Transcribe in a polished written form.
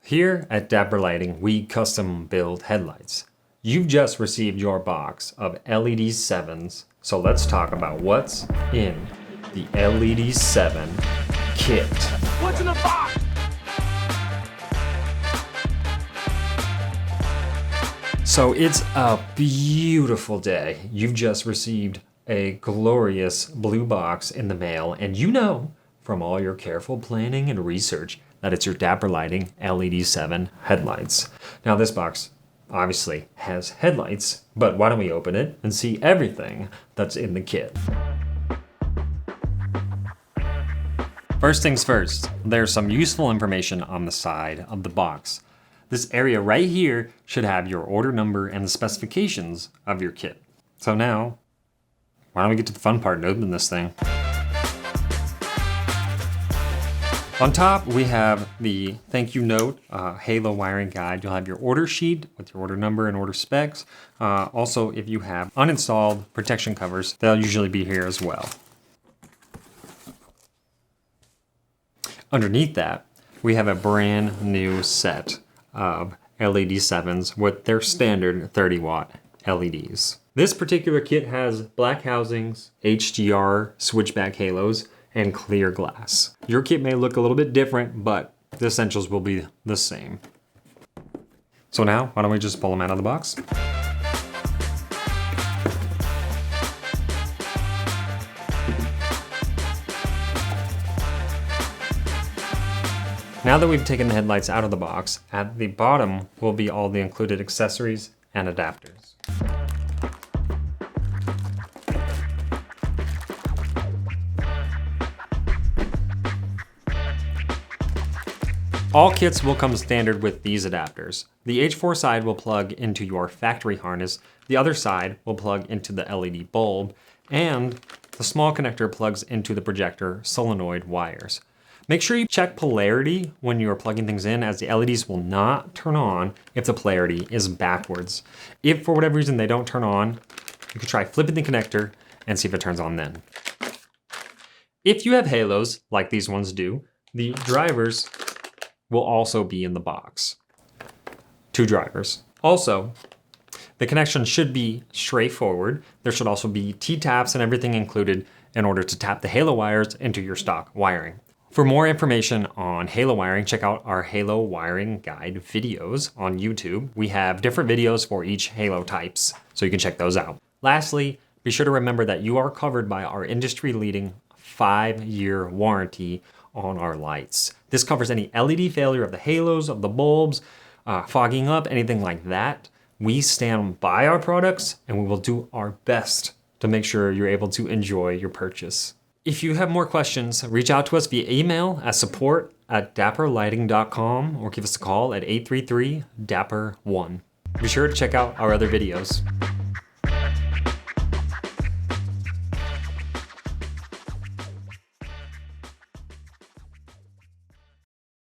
Here at Dapper Lighting, we custom build headlights. You've just received your box of LED 7s, so let's talk about what's in the LED 7 kit. What's in the box? So it's a beautiful day. You've just received a glorious blue box in the mail, and you know from all your careful planning and research that it's your Dapper Lighting LED 7 headlights. Now this box obviously has headlights, but why don't we open it and see everything that's in the kit. First things first, there's some useful information on the side of the box. This area right here should have your order number and the specifications of your kit. So now, why don't we get to the fun part and open this thing. On top, we have the thank you note, Halo wiring guide. You'll have your order sheet with your order number and order specs. Also, if you have uninstalled protection covers, they'll usually be here as well. Underneath that, we have a brand new set of LED 7s with their standard 30-watt LEDs. This particular kit has black housings, HDR switchback halos, and clear glass. Your kit may look a little bit different, but the essentials will be the same. So now, why don't we just pull them out of the box? Now that we've taken the headlights out of the box, at the bottom will be all the included accessories and adapters. All kits will come standard with these adapters. The H4 side will plug into your factory harness, the other side will plug into the LED bulb, and the small connector plugs into the projector solenoid wires. Make sure you check polarity when you are plugging things in, as the LEDs will not turn on if the polarity is backwards. If for whatever reason they don't turn on, you can try flipping the connector and see if it turns on then. If you have halos, like these ones do, the drivers will also be in the box. 2 drivers. Also, the connection should be straightforward. There should also be T-taps and everything included in order to tap the halo wires into your stock wiring. For more information on halo wiring, check out our halo wiring guide videos on YouTube. We have different videos for each halo types, so you can check those out. Lastly, be sure to remember that you are covered by our industry-leading 5-year warranty on our lights. This covers any LED failure of the halos, of the bulbs, fogging up, anything like that. We stand by our products and we will do our best to make sure you're able to enjoy your purchase. If you have more questions, reach out to us via email at support@dapperlighting.com or give us a call at 833-DAPPER1. Be sure to check out our other videos.